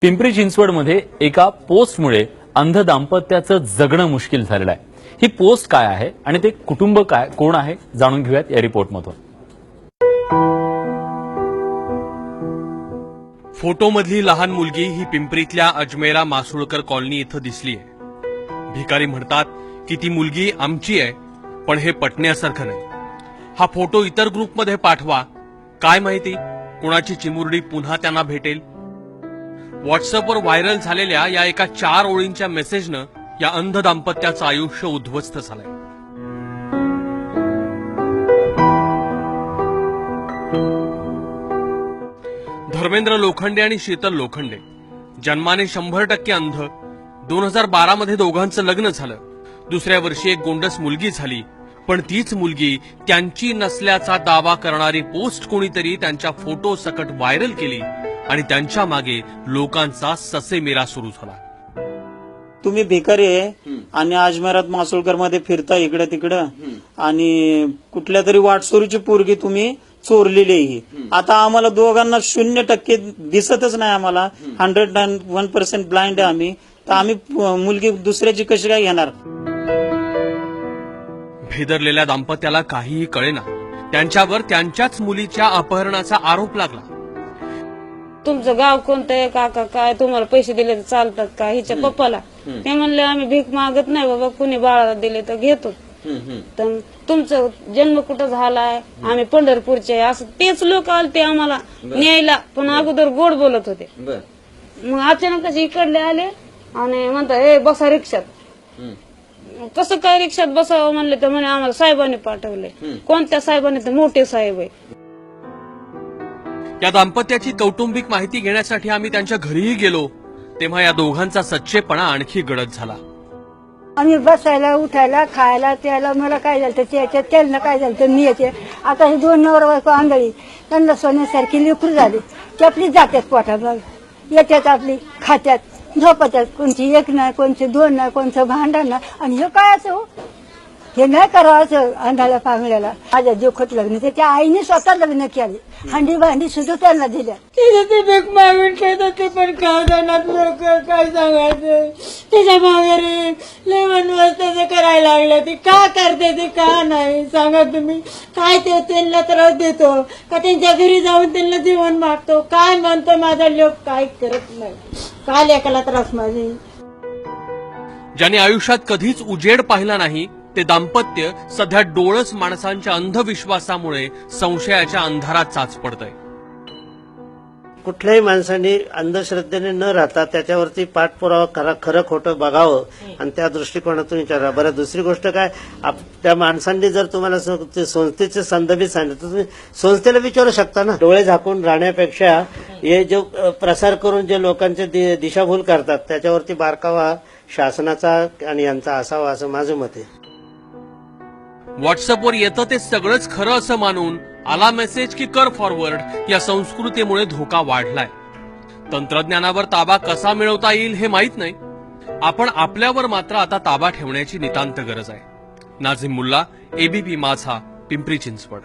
पिंपरी चिंचवडमध्ये एका पोस्टमुळे अंध दाम्पत्याचं जगणं मुश्किल झालेलं आहे। ही पोस्ट काय आहे आणि ते कुटुंब कोण आहे जाणून घेऊयात या रिपोर्टमधून। फोटोमधली लहान मुलगी ही पिंपरीतल्या अजमेरा मासुळकर कॉलनी इथं दिसलीय। भिकारी म्हणतात की ती मुलगी आमची आहे, पण हे पटण्यासारखं नाही। हा फोटो इतर ग्रुपमध्ये पाठवा, काय माहिती कुणाची चिमुरडी पुन्हा त्यांना भेटेल। व्हॉट्सअपवर व्हायरल झालेल्या या एका 4 ओळींच्या मेसेजनं या अंध दाम्पत्याचं आयुष्य उद्ध्वस्त झालंय। धर्मेंद्र लोखंडे आणि शीतल लोखंडे जन्माने 100% अंध। 2012 मध्ये दोघांचं लग्न झालं। दुसऱ्या वर्षी एक गोंडस मुलगी झाली, पण तीच मुलगी त्यांची नसल्याचा दावा करणारी पोस्ट कोणीतरी त्यांच्या फोटो सकट व्हायरल केली आणि त्यांच्या मागे लोकांचा ससेमिरा सुरू झाला। तुम्ही भिकारी आहे आणि अजमेरात मासुळकर मध्ये फिरता इकडे तिकडे आणि कुठल्या तरी वाटसोरीची पोरगी तुम्ही चोरलेली आहे। आता आम्हाला दोघांना 0% दिसतच नाही, आम्हाला 101% ब्लाइंड आहे आम्ही, तर आम्ही मुलगी दुसऱ्याची कशी काय घेणार। भेदरलेल्या दाम्पत्याला काहीही कळेना। त्यांच्यावर त्यांच्याच मुलीच्या अपहरणाचा आरोप लागला। तुमचं गाव कोणतं आहे काका, काय तुम्हाला पैसे दिले तर चालतात का हिच्या पप्पाला? ते म्हणले आम्ही भीक मागत नाही बाबा, कुणी बाळाला दिले तर घेतो। तर तुमचं जन्म कुठं झालाय, आम्ही पंढरपूरचे, असं तेच लोक आलते आम्हाला न्यायला, पण अगोदर गोड बोलत होते। मग अचानकच इकडले आले आणि म्हणतात ए बसा रिक्षात। कसं काय रिक्षात बसावं म्हणले तर म्हणे आम्हाला साहेबांनी पाठवले। कोणत्या साहेबांनी? तर मोठे साहेब आहे। या दाम्पत्याची कौटुंबिक माहिती घेण्यासाठी आम्ही त्यांच्या घरीही गेलो, तेव्हा या दोघांचा सच्चेपणा आणखी गडद झाला। आम्ही बसायला उठायला खायला त्याला मला काय झालं त्याच्या त्यांना काय झालं मी याचे आता हे 2 नवरा बायको आंधळी, त्यांना सोन्यासारखी लेकरू झाली, ते आपली जात्यात पोटात येत्यात, आपली खात्यात झोपत्यात, कोणची 1 नाही, कोणचे 2 नाही, कोणचं भांडण नाही। आणि हे काय असं हे नाही करावं अंधाला पांगल्याला। माझ्या जोखत लग्न त्याच्या आईने स्वतः लग्न केले, हंडी भांडी सुद्धा त्यांना दिल्या। ते भीक मागून खेळत होते, पण काय जाणार काय सांगायचं। त्याच्या मागे लय वनवास करायला लागले, ते का करते ते का नाही सांगा तुम्ही। काय ते त्यांना त्रास देतो का, त्यांच्या घरी जाऊन त्यांना जीवन मागतो, काय म्हणतो माझा लोक काय करत नाही, काय लेकाला त्रास माझे। ज्यांनी आयुष्यात कधीच उजेड पाहिला नाही ते दाम्पत्य सध्या डोळस माणसांच्या अंधविश्वासामुळे संशयाच्या अंधारात चाच पडतंय। कुठल्याही माणसाने अंधश्रद्धेने न राहता त्याच्यावरती पाठपुरावा खरं खोटं बघावं आणि त्या दृष्टिकोनातून विचारा। बरं, दुसरी गोष्ट काय, त्या माणसांनी जर तुम्हाला संस्थेचे संदर्भित सांगितलं तर तुम्ही संस्थेला विचारू शकता ना। डोळे झाकून राहण्यापेक्षा हे जो प्रसार करून जे लोकांचे दिशाभूल करतात त्याच्यावरती बारकावा शासनाचा आणि यांचा असावा असं माझं मत आहे। व्हॉट्सअपवर येतं ते सगळंच खरं असं मानून आला मेसेज की कर फॉरवर्ड या संस्कृतीमुळे धोका वाढलाय। तंत्रज्ञानावर ताबा कसा मिळवता येईल हे माहित नाही, आपण आपल्यावर मात्र आता ताबा ठेवण्याची नितांत गरज आहे। नाझीम मुल्ला, एबीपी माझा, पिंपरी चिंचवड।